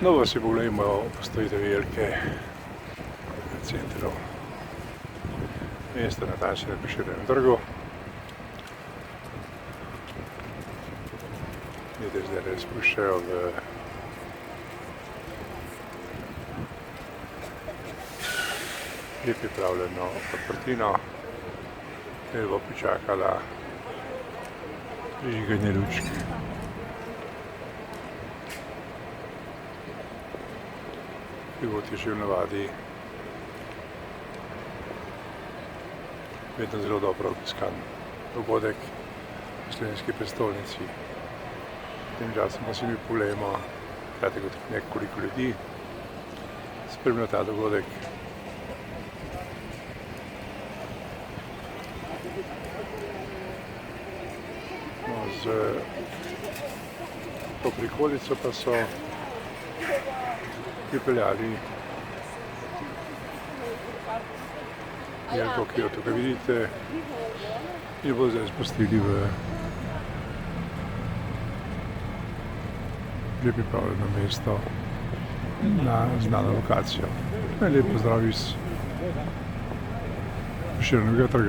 No pa si pogledajmo postavitev jelke v centru mesta, natančneje na Prešernovem trgu. Ljudje zdaj spuščajo v je pripravljeno odprtino, kjer bo pričakala prižiganje lučk. Pilot je že v navadi vedno zelo dobro obiskan dogodek v slovenski prestolnici. V tem času pa si mi pogledamo, kratek kot nekoliko ljudi spremlja ta dogodek. No, z to prikolico pa so pripeljali jelko, ki jo tukaj vidite, in bo zdaj spustili v že pripravljeno mesto na znano lokacijo. Lep pozdrav iz Prešernovega trga.